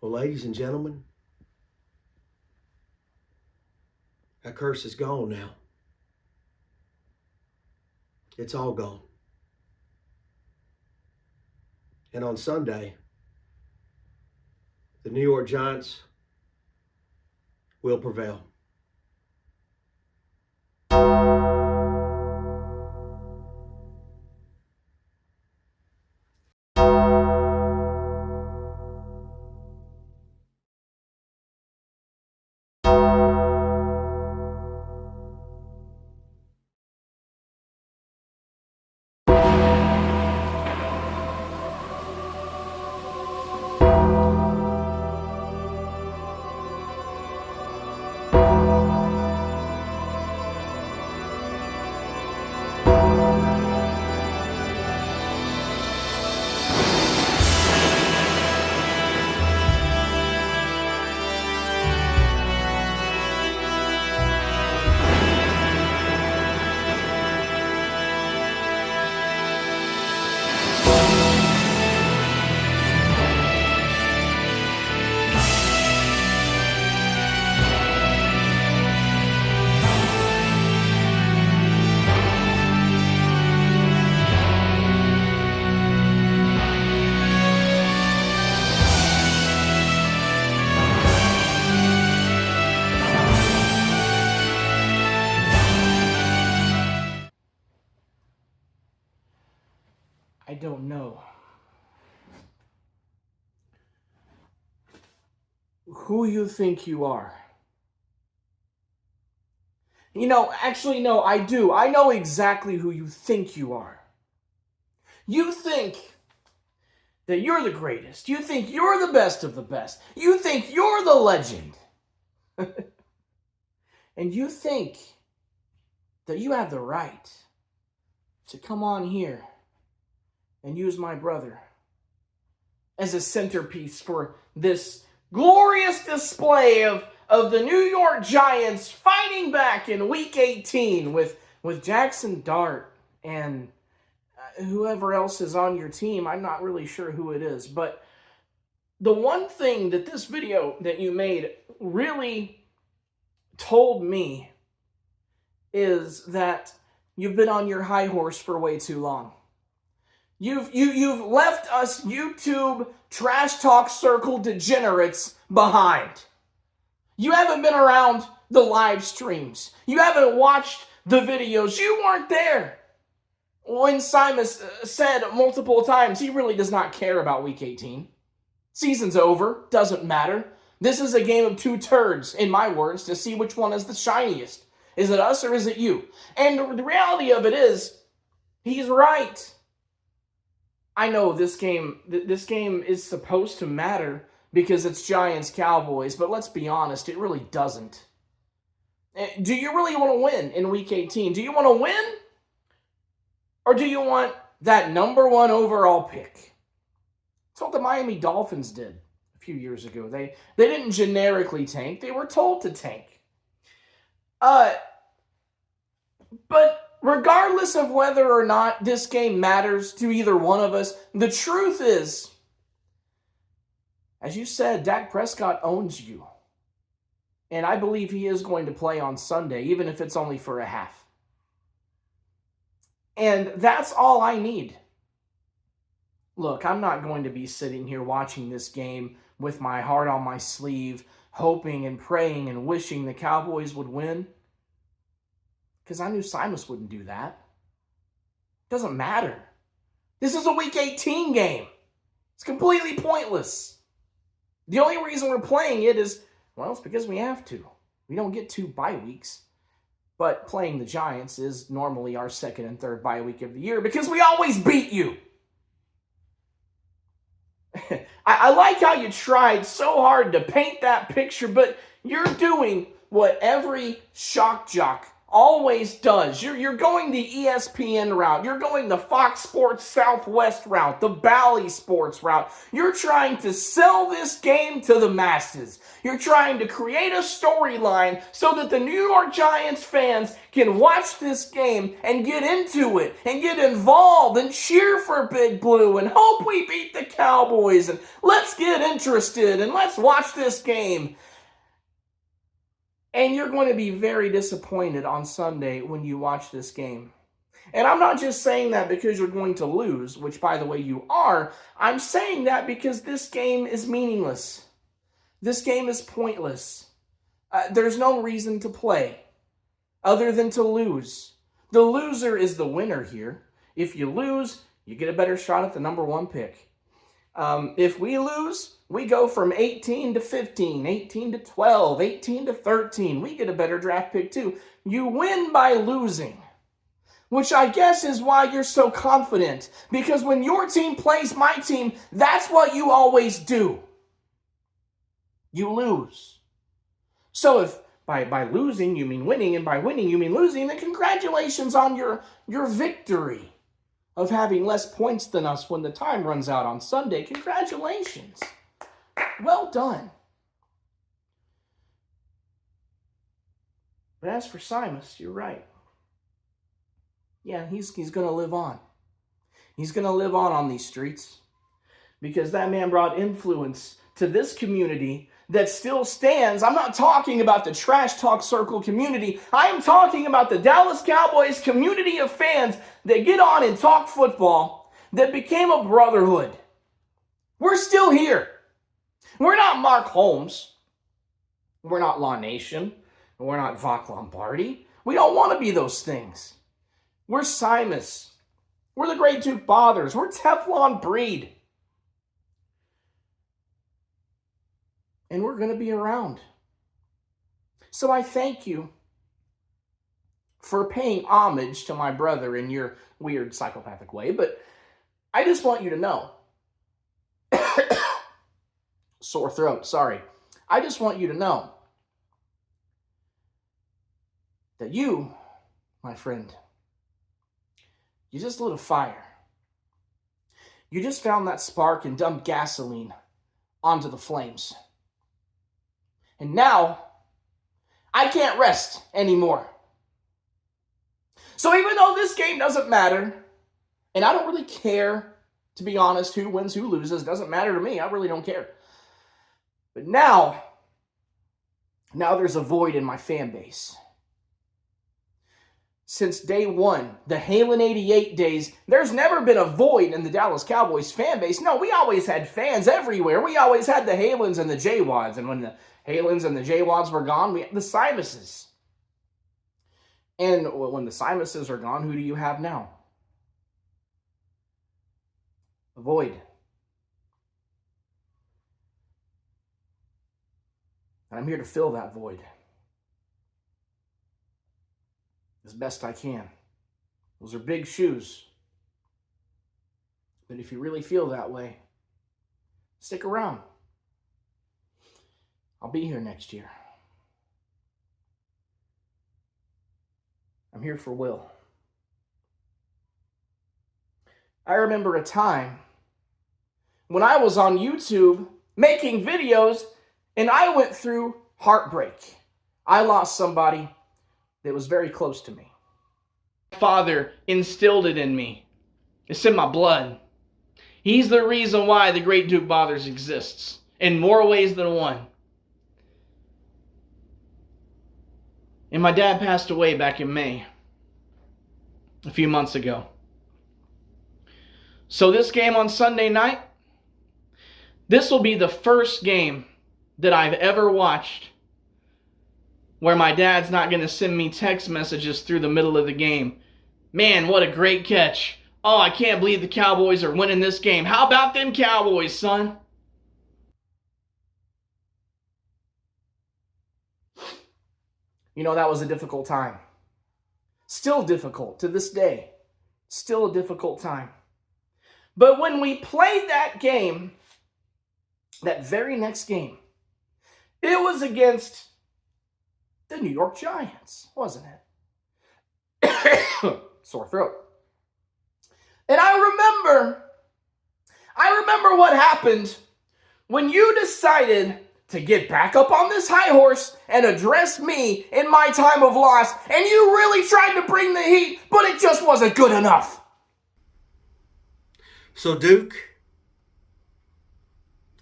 Well, ladies and gentlemen, that curse is gone now. It's all gone. And on Sunday, the New York Giants will prevail. I don't know who you think you are. Actually, no, I do. I know exactly who you think you are. You think that you're the greatest. You think you're the best of the best. You think you're the legend. And you think that you have the right to come on here and use my brother as a centerpiece for this glorious display of the New York Giants fighting back in Week 18 with Jackson Dart and whoever else is on your team. I'm not really sure who it is, but the one thing that this video that you made really told me is that you've been on your high horse for way too long. You've left us YouTube trash talk circle degenerates behind. You haven't been around the live streams. You haven't watched the videos. You weren't there when Simon said multiple times he really does not care about Week 18. Season's over. Doesn't matter. This is a game of two turds, in my words, to see which one is the shiniest. Is it us or is it you? And the reality of it is, he's right. I know this game is supposed to matter because it's Giants-Cowboys, but let's be honest, it really doesn't. Do you really want to win in Week 18? Do you want to win? Or do you want that number 1 overall pick? That's what the Miami Dolphins did a few years ago. They didn't generically tank. They were told to tank. But regardless of whether or not this game matters to either one of us, the truth is, as you said, Dak Prescott owns you. And I believe he is going to play on Sunday, even if it's only for a half. And that's all I need. Look, I'm not going to be sitting here watching this game with my heart on my sleeve, hoping and praying and wishing the Cowboys would win. Because I knew Simus wouldn't do that. Doesn't matter. This is a Week 18 game. It's completely pointless. The only reason we're playing it is, well, it's because we have to. We don't get 2 bye weeks. But playing the Giants is normally our second and third bye week of the year because we always beat you. I like how you tried so hard to paint that picture, but you're doing what every shock jock always does. You're going the ESPN route. You're going the Fox Sports Southwest route, the Bally Sports route. You're trying to sell this game to the masses. You're trying to create a storyline so that the New York Giants fans can watch this game and get into it and get involved and cheer for Big Blue and hope we beat the Cowboys and let's get interested and let's watch this game. And you're going to be very disappointed on Sunday when you watch this game. And I'm not just saying that because you're going to lose, which, by the way, you are. I'm saying that because this game is meaningless. This game is pointless. There's no reason to play other than to lose. The loser is the winner here. If you lose, you get a better shot at the number 1 pick. If we lose, we go from 18 to 15, 18 to 12, 18 to 13. We get a better draft pick too. You win by losing, which I guess is why you're so confident. Because when your team plays my team, that's what you always do. You lose. So if by losing you mean winning, and by winning you mean losing, then congratulations on your victory of having less points than us when the time runs out on Sunday. Congratulations. Well done. But as for Simus, you're right. Yeah, he's going to live on. He's going to live on these streets because that man brought influence to this community that still stands. I'm not talking about the trash talk circle community. I am talking about the Dallas Cowboys community of fans that get on and talk football that became a brotherhood. We're still here. We're not Mark Holmes. We're not Law Nation. We're not Vach Lombardi. We don't want to be those things. We're Simus. We're the Great Duke Bothers. We're Teflon Breed. And we're going to be around. So I thank you for paying homage to my brother in your weird psychopathic way, but I just want you to know. Sore throat, sorry. I just want you to know that you, my friend, you just lit a fire. You just found that spark and dumped gasoline onto the flames. And now, I can't rest anymore. So even though this game doesn't matter, and I don't really care, to be honest, who wins, who loses, doesn't matter to me, I really don't care. But now there's a void in my fan base. Since day one, the Halen 88 days, there's never been a void in the Dallas Cowboys fan base. No, we always had fans everywhere. We always had the Halens and the J-Wads. And when the Halens and the J-Wads were gone, we had the Simuses. And when the Simuses are gone, who do you have now? A void. And I'm here to fill that void as best I can. Those are big shoes. But if you really feel that way, stick around. I'll be here next year. I'm here for Will. I remember a time when I was on YouTube making videos and I went through heartbreak. I lost somebody that was very close to me. My father instilled it in me. It's in my blood. He's the reason why the Great Duke Bothers exists in more ways than one. And my dad passed away back in May, a few months ago. So this game on Sunday night, this will be the first game that I've ever watched where my dad's not going to send me text messages through the middle of the game. Man, what a great catch. Oh, I can't believe the Cowboys are winning this game. How about them Cowboys, son? You know, that was a difficult time. Still difficult to this day. Still a difficult time. But when we played that game, that very next game, it was against the New York Giants, wasn't it? Sore throat. And I remember what happened when you decided to get back up on this high horse and address me in my time of loss, and you really tried to bring the heat, but it just wasn't good enough. So, Duke,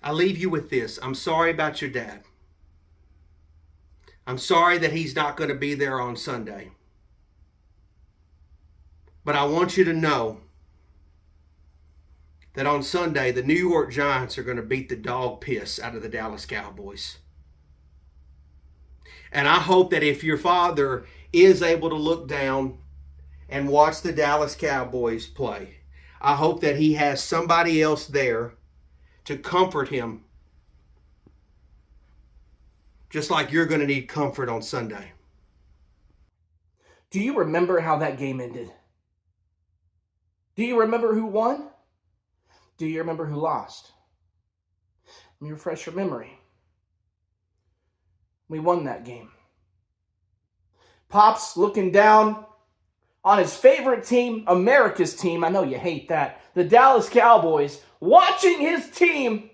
I leave you with this. I'm sorry about your dad. I'm sorry that he's not going to be there on Sunday. But I want you to know that on Sunday, the New York Giants are going to beat the dog piss out of the Dallas Cowboys. And I hope that if your father is able to look down and watch the Dallas Cowboys play, I hope that he has somebody else there to comfort him, just like you're going to need comfort on Sunday. Do you remember how that game ended? Do you remember who won? Do you remember who lost? Let me refresh your memory. We won that game. Pop's looking down on his favorite team, America's team. I know you hate that. The Dallas Cowboys, watching his team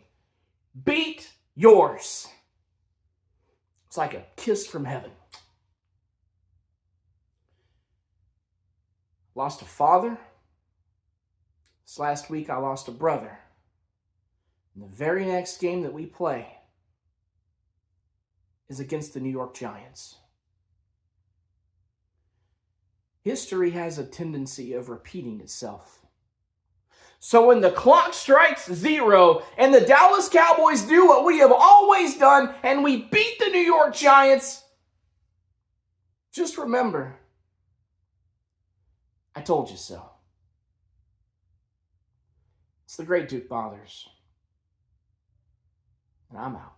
beat yours. It's like a kiss from heaven. Lost a father. This last week I lost a brother. And the very next game that we play is against the New York Giants. History has a tendency of repeating itself. So when the clock strikes 0 and the Dallas Cowboys do what we have always done and we beat the New York Giants, just remember, I told you so. It's the Great Duke Fathers. And I'm out.